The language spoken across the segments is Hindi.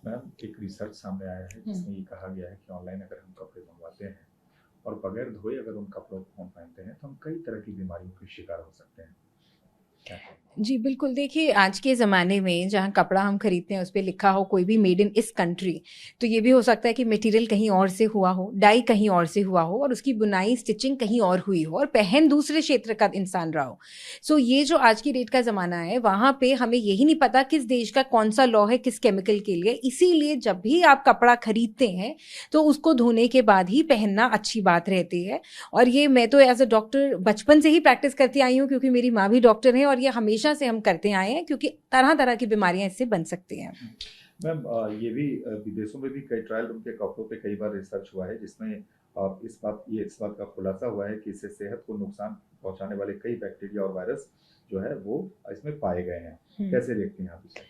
मैम एक रिसर्च सामने आया है जिसमें ये कहा गया है कि ऑनलाइन अगर हम कपड़े मंगवाते हैं और बगैर धोए अगर उन कपड़ों को हम पहनते हैं तो हम कई तरह की बीमारियों के शिकार हो सकते हैं। क्या कहें? जी बिल्कुल, देखिए आज के ज़माने में जहाँ कपड़ा हम खरीदते हैं उस पे लिखा हो कोई भी मेड इन इस कंट्री, तो ये भी हो सकता है कि मटेरियल कहीं और से हुआ हो, डाई कहीं और से हुआ हो और उसकी बुनाई स्टिचिंग कहीं और हुई हो और पहन दूसरे क्षेत्र का इंसान रहा हो। सो ये जो आज की डेट का ज़माना है वहाँ पे हमें यही नहीं पता किस देश का कौन सा लॉ है किस केमिकल के लिए, इसीलिए जब भी आप कपड़ा खरीदते हैं तो उसको धोने के बाद ही पहनना अच्छी बात रहती है। और ये मैं तो एज अ डॉक्टर बचपन से ही प्रैक्टिस करती आई हूँ क्योंकि मेरी माँ भी डॉक्टर है और ये हमेशा से हम करते आए हैं क्योंकि तरह तरह की बीमारियां इससे बन सकती हैं। मैम ये भी विदेशों में भी कई ट्रायल रूम के कपड़ों पे कई बार रिसर्च हुआ है जिसमें इस बात का खुलासा हुआ है कि इससे सेहत को नुकसान पहुंचाने वाले कई बैक्टीरिया और वायरस जो है वो इसमें पाए गए हैं। कैसे देखते हैं आप इसे?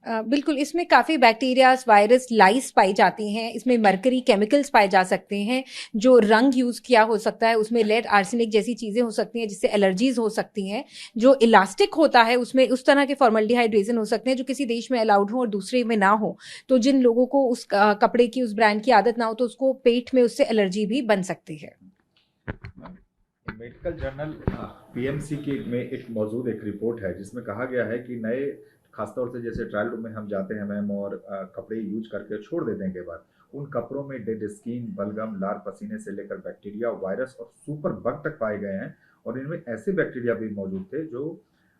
बिल्कुल, इसमें काफ़ी बैक्टीरियाज वायरस लाइस पाई जाती हैं, इसमें मरकरी केमिकल्स पाए जा सकते हैं, जो रंग यूज़ किया हो सकता है उसमें लेड आर्सेनिक जैसी चीज़ें हो सकती हैं जिससे एलर्जीज हो सकती हैं, जो इलास्टिक होता है उसमें उस तरह के फॉर्मल्डिहाइड रेजिन हो सकते हैं जो किसी देश में अलाउड हो और दूसरे में ना हो। तो जिन लोगों को उस कपड़े की उस ब्रांड की आदत ना हो तो उसको पेट में उससे एलर्जी भी बन सकती है। मेडिकल जर्नल पीएमसी की में एक मौजूद एक रिपोर्ट है जिसमें कहा गया है कि नए खासतौर से जैसे ट्रायल रूम में हम जाते हैं मैम और कपड़े यूज करके छोड़ देते हैं कई बार उन कपड़ों में डेड स्किन बलगम लार पसीने से लेकर बैक्टीरिया वायरस और सुपर बग तक पाए गए हैं और इनमें ऐसे बैक्टीरिया भी मौजूद थे जो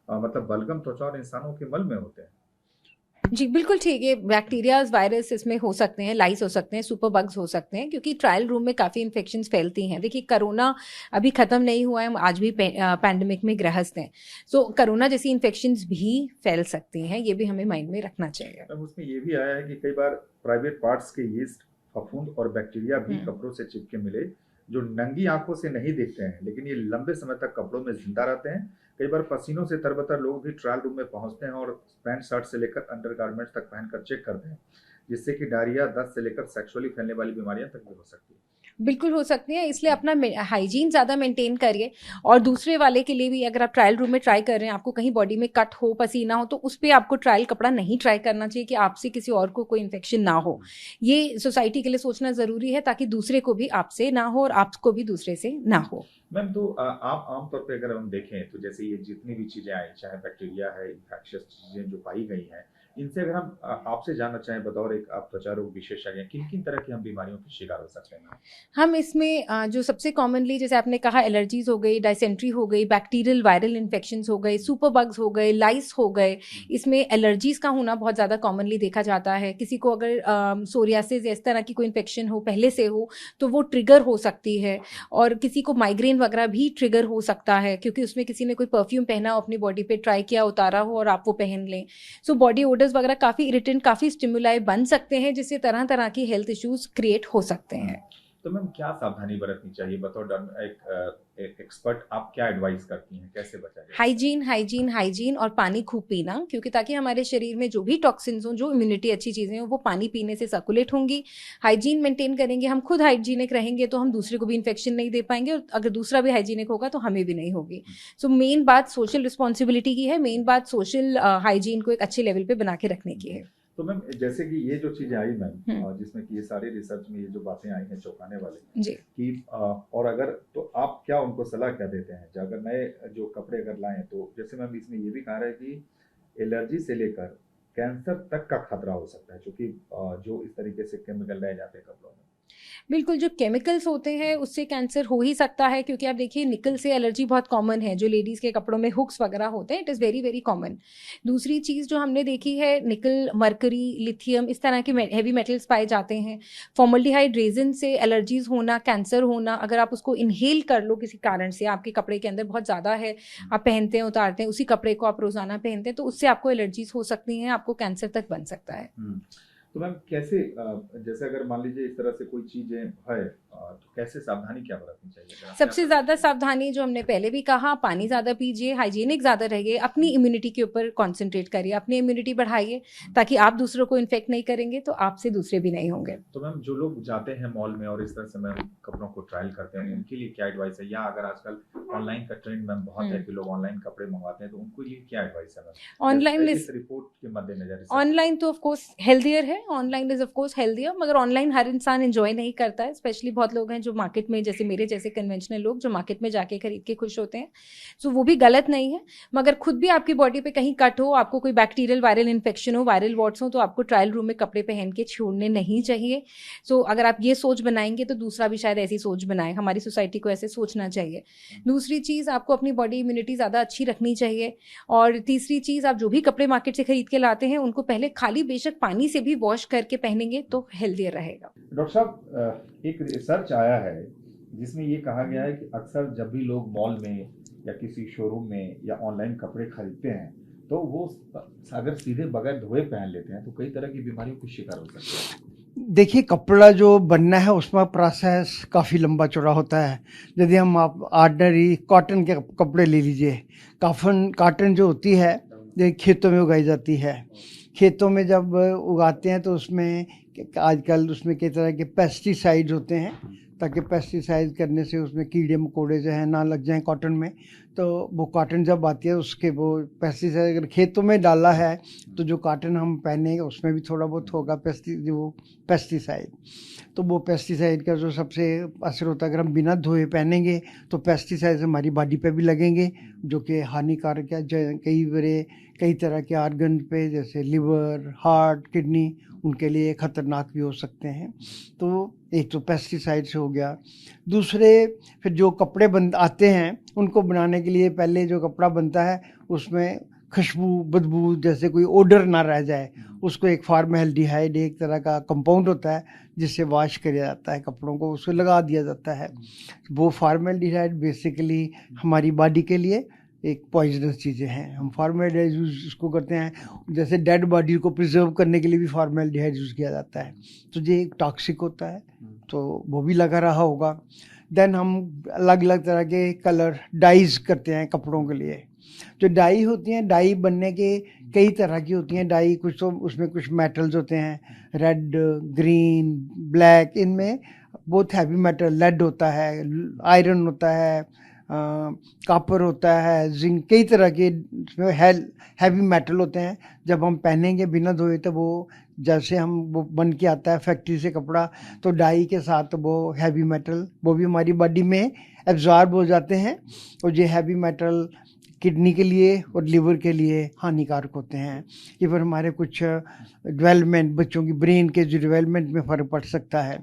मतलब बलगम त्वचा और इंसानों के मल में होते हैं। जी बिल्कुल ठीक है, बैक्टीरियाज वायरस इसमें हो सकते हैं, लाइस हो सकते हैं, सुपर बग्स हो सकते हैं क्योंकि ट्रायल रूम में काफ़ी इन्फेक्शंस फैलती हैं। देखिए कोरोना अभी ख़त्म नहीं हुआ है, हम आज भी पैंडमिक में ग्रस्त हैं। सो कोरोना जैसी इन्फेक्शंस भी फैल सकती हैं, ये भी हमें माइंड में रखना चाहिए। अब उसमें ये भी आया है कि कई बार प्राइवेट पार्ट्स के यीस्ट फफूंद और बैक्टीरिया भी कपड़ों से चिपके मिले जो नंगी आंखों से नहीं दिखते हैं लेकिन ये लंबे समय तक कपड़ों में जिंदा रहते हैं। कई बार पसीनों से तरबतर लोग भी ट्रायल रूम में पहुंचते हैं और पैंट शर्ट से लेकर अंडरगारमेंट्स तक पहनकर चेक करते हैं जिससे कि डायरिया दस्त से लेकर सेक्सुअली फैलने वाली बीमारियां तक भी हो सकती है। बिल्कुल हो सकती हैं, इसलिए अपना हाइजीन ज़्यादा मेंटेन करिए। और दूसरे वाले के लिए भी अगर आप ट्रायल रूम में ट्राई कर रहे हैं, आपको कहीं बॉडी में कट हो पसीना हो तो उस पर आपको ट्रायल कपड़ा नहीं ट्राई करना चाहिए कि आपसे किसी और को कोई इन्फेक्शन ना हो। ये सोसाइटी के लिए सोचना ज़रूरी है ताकि दूसरे को भी आपसे ना हो और आपको भी दूसरे से ना हो। मैम तो आप आमतौर पे अगर हम देखें तो जैसे ये जितनी भी चीजें आई चाहे बैक्टीरिया है इन्फेक्शियस चीजें जो पाई गई हैं इनसे अगर हम आपसे जानना चाहें बतौर एक आप त्वचा रोग विशेषज्ञ किन किन तरह की हम बीमारियों के शिकार हो सकते हैं? हम इसमें जो सबसे कॉमनली जैसे आपने कहा एलर्जीज हो गई, डायसेंट्री हो गई, बैक्टीरियल वायरल इन्फेक्शंस हो गए, सुपर बग्स हो गए, लाइस हो गए, इसमें एलर्जीज का होना बहुत ज़्यादा कॉमनली देखा जाता है। किसी को अगर सोरियासिस या इस तरह की कोई इन्फेक्शन हो पहले से हो तो वो ट्रिगर हो सकती है। और किसी को माइग्रेन वगैरह भी ट्रिगर हो सकता है क्योंकि उसमें किसी ने कोई परफ्यूम पहना हो अपनी बॉडी पे ट्राई किया उतारा हो और आप वो पहन लें। सो बॉडी ओडर्स वगैरह काफ़ी इरिटेंट काफ़ी स्टिमुलाई बन सकते हैं जिससे तरह तरह की हेल्थ इश्यूज क्रिएट हो सकते हैं। तो मैम क्या सावधानी बरतनी चाहिए बतौर एक एक्सपर्ट आप क्या एडवाइस करती हैं कैसे बचा जाए? हाइजीन हाइजीन हाइजीन और पानी खूब पीना क्योंकि ताकि हमारे शरीर में जो भी टॉक्सिन्स हों जो इम्यूनिटी अच्छी चीज़ें हों वो पानी पीने से सर्कुलेट होंगी। हाइजीन मेंटेन करेंगे, हम खुद हाइजीनिक रहेंगे तो हम दूसरे को भी इन्फेक्शन नहीं दे पाएंगे और अगर दूसरा भी हाइजीनिक होगा तो हमें भी नहीं होगी। सो मेन बात सोशल रिस्पॉन्सिबिलिटी की है, मेन बात सोशल हाइजीन को एक अच्छे लेवल पे बना के रखने की है। तो मैम जैसे कि ये जो चीजें आई मैम जिसमें कि ये सारी रिसर्च में ये जो बातें आई हैं चौंकाने वाले जी कि और अगर तो आप क्या उनको सलाह क्या देते हैं जो अगर नए जो कपड़े अगर लाएं तो जैसे मैम इसमें ये भी कहा रहा है कि एलर्जी से लेकर कैंसर तक का खतरा हो सकता है क्योंकि जो इस तरीके से केमिकल रह जाते हैं कपड़ों में। बिल्कुल, जो केमिकल्स होते हैं उससे कैंसर हो ही सकता है क्योंकि आप देखिए निकल से एलर्जी बहुत कॉमन है, जो लेडीज़ के कपड़ों में हुक्स वगैरह होते हैं, it is very very common. दूसरी चीज़ जो हमने देखी है निकल, मरकरी, लिथियम इस तरह के हैवी मेटल्स पाए जाते हैं। फॉर्मल्डिहाइड रेजिन से एलर्जीज़ होना, कैंसर होना, अगर आप उसको इनहेल कर लो किसी कारण से, आपके कपड़े के अंदर बहुत ज़्यादा है, आप पहनते हैं उतारते हैं उसी कपड़े को आप रोज़ाना पहनते हैं तो उससे आपको एलर्जीज़ हो सकती हैं, आपको कैंसर तक बन सकता है। तो मैम कैसे जैसे अगर मान लीजिए इस तरह से कोई चीजें है तो कैसे सावधानी क्या बरतनी चाहिए अगर आप क्या सबसे ज़्यादा सावधानी जो हमने पहले भी कहा, पानी ज़्यादा पीजिए, हाइजीनिक ज़्यादा रहिए, अपनी इम्यूनिटी के ऊपर कॉन्सेंट्रेट करिए, अपनी इम्यूनिटी बढ़ाइए ताकि आप दूसरों को इन्फेक्ट नहीं करेंगे तो आपसे दूसरे भी नहीं होंगे। तो मैम जो लोग जाते हैं मॉल में और इस तरह से मैम कपड़ों को ट्रायल करते हैं उनके लिए क्या एडवाइस है या अगर आजकल ऑनलाइन का ट्रेंड मैम बहुत है कि लोग ऑनलाइन कपड़े मंगवाते हैं तो उनके लिए क्या एडवाइस है मैम ऑनलाइन इस रिपोर्ट के मद्देनजर ऑनलाइन तो ऑफ कोर्स हेल्दियर है, online is of course healthier, मगर ऑनलाइन हर इंसान एंजॉय नहीं करता है, स्पेशली बहुत लोग हैं जो मार्केट में, जैसे मेरे जैसे कन्वेंशनल लोग जो मार्केट में जाके खरीद के खुश होते हैं। सो वो भी गलत नहीं है, मगर खुद भी आपकी बॉडी पे कहीं कट हो, आपको कोई बैक्टीरियल वायरल इन्फेक्शन हो, वायरल वॉट्स हो, तो आपको ट्रायल रूम में कपड़े पहन के छोड़ने नहीं चाहिए। सो अगर आप ये सोच बनाएंगे तो दूसरा भी शायद ऐसी सोच बनाए, हमारी सोसाइटी को ऐसे सोचना चाहिए। दूसरी चीज़, आपको अपनी बॉडी इम्यूनिटी ज़्यादा अच्छी रखनी चाहिए। और तीसरी चीज़, आप जो भी कपड़े मार्केट से खरीद के लाते हैं उनको पहले खाली बेशक पानी से भी वॉश करके पहनेंगे तो हेल्दियर रहेगा। डॉक्टर साहब, एक रिसर्च आया है जिसमें ये कहा गया है कि अक्सर जब भी लोग मॉल में या किसी शोरूम में या ऑनलाइन कपड़े खरीदते हैं तो वो अगर सीधे बगैर धोए पहन लेते हैं तो कई तरह की बीमारियों का शिकार हो सकते हैं। देखिए, कपड़ा जो बनना है उसमें प्रोसेस काफ़ी लंबा चौड़ा होता है। यदि हम आप ऑर्डिनरी कॉटन के कपड़े ले लीजिए, कॉटन जो होती है ये खेतों में उगाई जाती है। खेतों में जब उगाते हैं तो उसमें आजकल उसमें कई तरह के पेस्टिसाइड्स होते हैं, ताकि पेस्टिसाइड करने से उसमें कीड़े मकोड़े जो हैं ना लग जाएं कॉटन में। तो वो कॉटन जब आती है उसके वो पेस्टिसाइड अगर खेतों में डाला है तो जो कॉटन हम पहनेंगे उसमें भी थोड़ा बहुत होगा पेस्टिसाइड। तो वो पेस्टिसाइड का जो सबसे असर होता है, अगर हम बिना धोए पहनेंगे तो पेस्टिसाइड हमारी बॉडी पे भी लगेंगे जो कि हानिकारक है। कई तरह के ऑर्गन पे, जैसे लिवर, हार्ट, किडनी, उनके लिए खतरनाक भी हो सकते हैं। तो एक तो पेस्टिसाइड से हो गया। दूसरे, फिर जो कपड़े आते हैं उनको बनाने के लिए पहले जो कपड़ा बनता है उसमें खुशबू, बदबू, जैसे कोई ओडर ना रह जाए, उसको एक फॉर्मेल्डिहाइड एक तरह का कंपाउंड होता है जिससे वॉश किया जाता है कपड़ों को, उसको लगा दिया जाता है। वो फॉर्मेल्डिहाइड बेसिकली हमारी बॉडी के लिए एक पॉइजनस चीज़ें हैं। हम फॉर्मेल्डिहाइड यूज़ उसको करते हैं, जैसे डेड बॉडी को प्रिजर्व करने के लिए भी फॉर्मेल्डिहाइड यूज़ किया जाता है। तो ये एक टॉक्सिक होता है, तो वो भी लगा रहा होगा। देन हम अलग अलग तरह के कलर डाइज करते हैं कपड़ों के लिए। जो डाई होती हैं, डाई बनने के कई तरह की होती हैं डाई। कुछ तो उसमें कुछ मेटल्स होते हैं, रेड, ग्रीन, ब्लैक, इनमें बहुत हैवी मेटल, लेड होता है, आयरन होता है, कॉपर होता है, जिंक, कई तरह के इसमें हैवी मेटल होते हैं। जब हम पहनेंगे बिना धोए तो वो जैसे हम वो बन के आता है फैक्ट्री से कपड़ा, तो डाई के साथ वो हैवी मेटल वो भी हमारी बॉडी में एब्जॉर्ब हो जाते हैं। और ये हैवी मेटल किडनी के लिए और लिवर के लिए हानिकारक होते हैं। इवन हमारे कुछ डेवलपमेंट, बच्चों की ब्रेन के जो डेवलपमेंट में फ़र्क पड़ सकता है।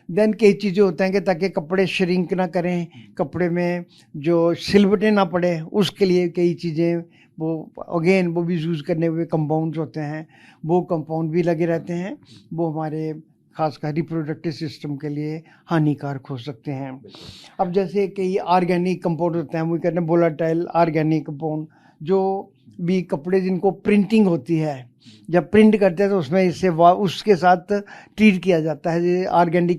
देन कई चीज़ें होते हैं कि ताकि कपड़े श्रिंक ना करें, कपड़े में जो सिलवटें ना पड़े, उसके लिए कई चीज़ें वो अगेन वो भी यूज़ करने हुए कंपाउंड्स होते हैं, वो कंपाउंड भी लगे रहते हैं। वो हमारे खासकर रिप्रोडक्टिव सिस्टम के लिए हानिकारक हो सकते हैं। अब जैसे कई ऑर्गेनिक कंपाउंड होते हैं, वो कहते हैं वोलेटाइल ऑर्गेनिक कंपाउंड, जो भी कपड़े जिनको प्रिंटिंग होती है, जब प्रिंट करते हैं तो उसमें इससे उसके साथ ट्रीट किया जाता है ये ऑर्गेनिक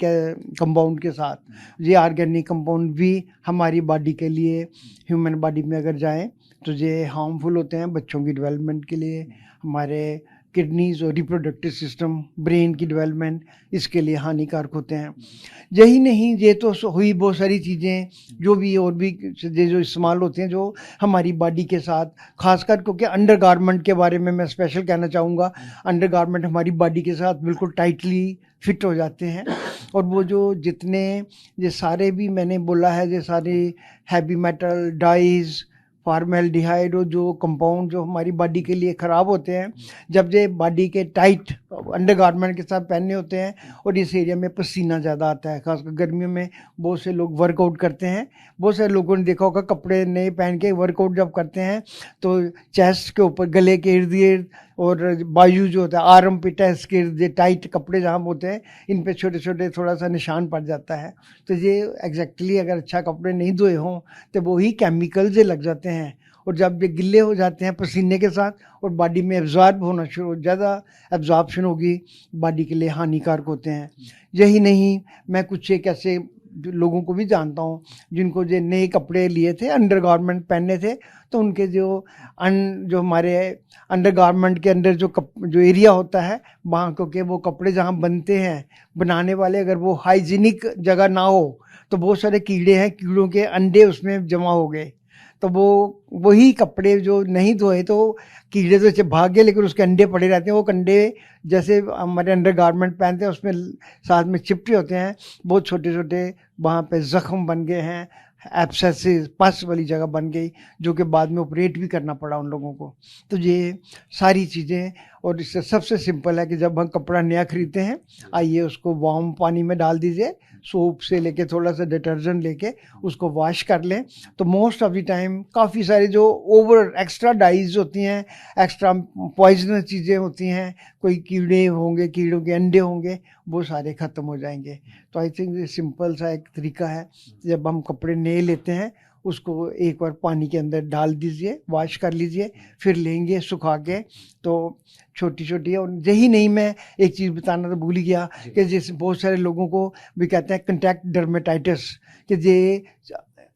कंपाउंड के साथ। ये ऑर्गेनिक कंपाउंड भी हमारी बॉडी के लिए, ह्यूमन बॉडी में अगर जाएं तो ये हार्मफुल होते हैं बच्चों की डेवलपमेंट के लिए, हमारे किडनीज और रिप्रोडक्टिव सिस्टम, ब्रेन की डेवलपमेंट, इसके लिए हानिकारक होते हैं। यही नहीं, ये तो हुई बहुत सारी चीज़ें जो भी और भी जो इस्तेमाल होते हैं जो हमारी बॉडी के साथ, खासकर क्योंकि अंडर गारमेंट के बारे में मैं स्पेशल कहना चाहूँगा। अंडर गारमेंट हमारी बॉडी के साथ बिल्कुल टाइटली फिट हो जाते हैं, और वो जो जितने ये सारे भी मैंने बोला है, ये सारे हैवी मेटल, डाइज, फॉर्मेल्डिहाइड और जो कंपाउंड जो हमारी बॉडी के लिए ख़राब होते हैं, जब ये बॉडी के टाइट अंडरगारमेंट के साथ पहने होते हैं और इस एरिया में पसीना ज़्यादा आता है, खासकर गर्मियों में बहुत से लोग वर्कआउट करते हैं। बहुत सारे लोगों ने देखा होगा कपड़े नए पहन के वर्कआउट जब करते हैं तो चेस्ट के ऊपर, गले के इर्द गिर्द और बाजू जो होता है, आर्म पिट है, इसके इर्द टाइट कपड़े जहाँ होते हैं इन पे छोटे छोटे थोड़ा सा निशान पड़ जाता है। तो ये एग्जैक्टली अगर अच्छा कपड़े नहीं धोए हों तो वही केमिकल से लग जाते हैं, और जब ये गिल्ले हो जाते हैं पसीने के साथ और बॉडी में एब्जॉर्ब होना शुरू, ज़्यादा एब्जॉर्प्शन होगी, बॉडी के लिए हानिकारक होते हैं। यही नहीं, मैं कुछ एक ऐसे लोगों को भी जानता हूँ जिनको जो नए कपड़े लिए थे, अंडरगारमेंट पहने थे, तो उनके जो हमारे अंडरगारमेंट के अंदर जो एरिया होता है वहाँ, क्योंकि वो कपड़े जहाँ बनते हैं बनाने वाले, अगर वो हाइजीनिक जगह ना हो तो बहुत सारे कीड़े हैं, कीड़ों के अंडे उसमें जमा हो गए, तो वो वही कपड़े जो नहीं धोए तो कीड़े तो अच्छे भाग गए, लेकिन उसके अंडे पड़े रहते हैं। वो अंडे जैसे हमारे अंडर गारमेंट पहनते हैं उसमें साथ में चिपटे होते हैं, बहुत छोटे छोटे वहाँ पे ज़ख्म बन गए हैं, एब्सेसिस पस वाली जगह बन गई, जो कि बाद में ऑपरेट भी करना पड़ा उन लोगों को। तो ये सारी चीज़ें, और इससे सबसे सिंपल है कि जब हम कपड़ा नया खरीदते हैं, आइए उसको वार्म पानी में डाल दीजिए, सोप से लेके थोड़ा सा डिटर्जेंट लेके उसको वॉश कर लें। तो मोस्ट ऑफ द टाइम काफ़ी सारी जो ओवर एक्स्ट्रा डाइज होती हैं, एक्स्ट्रा पॉइजनस चीज़ें होती हैं, कोई कीड़े होंगे, कीड़ों के अंडे होंगे, वो सारे ख़त्म हो जाएंगे। तो आई थिंक ये सिंपल सा एक तरीका है, जब हम कपड़े नए लेते हैं उसको एक बार पानी के अंदर डाल दीजिए, वॉश कर लीजिए, फिर लेंगे सुखा के। तो छोटी छोटी, और यही नहीं, मैं एक चीज़ बताना तो भूल ही गया कि जैसे बहुत सारे लोगों को भी कहते हैं कंटैक्ट डर्मेटाइटिस, कि ये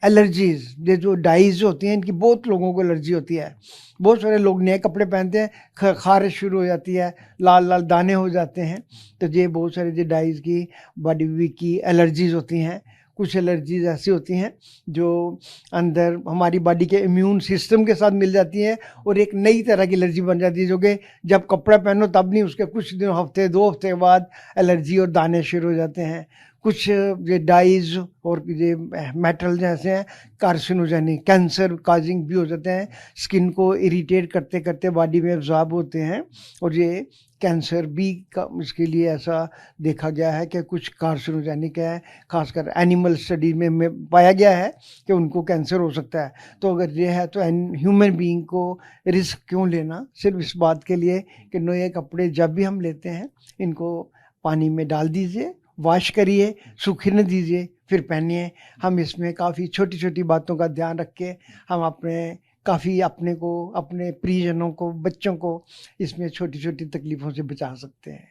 एलर्जीज, ये जो डाइज होती हैं इनकी बहुत लोगों को एलर्जी होती है। बहुत सारे लोग नए कपड़े पहनते हैं, खारिश शुरू हो जाती है, लाल लाल दाने हो जाते हैं। तो ये बहुत सारे जो डाइज की बॉडी वीक की एलर्जीज होती हैं। कुछ एलर्जीज ऐसी होती हैं जो अंदर हमारी बॉडी के इम्यून सिस्टम के साथ मिल जाती हैं और एक नई तरह की एलर्जी बन जाती है, जो कि जब कपड़ा पहनो तब नहीं, उसके कुछ दिन, हफ्ते 2 हफ्ते बाद एलर्जी और दाने शुरू हो जाते हैं। कुछ ये डाइज और ये मेटल जैसे हैं कार्सिनोजेनिक, कैंसर काजिंग भी हो जाते हैं, स्किन को इरिटेट करते करते बॉडी में एब्जॉर्ब होते हैं, और ये कैंसर भी इसके लिए ऐसा देखा गया है कि कुछ कार्सिनोजेनिक है। खासकर एनिमल स्टडी में पाया गया है कि उनको कैंसर हो सकता है। तो अगर ये है तो ह्यूमन बीइंग को रिस्क क्यों लेना, सिर्फ इस बात के लिए कि नए कपड़े जब भी हम लेते हैं इनको पानी में डाल दीजिए, वॉश करिए, सूखने दीजिए, फिर पहनिए। हम इसमें काफ़ी छोटी छोटी बातों का ध्यान रख के हम काफ़ी अपने को, अपने प्रियजनों को, बच्चों को इसमें छोटी छोटी तकलीफ़ों से बचा सकते हैं।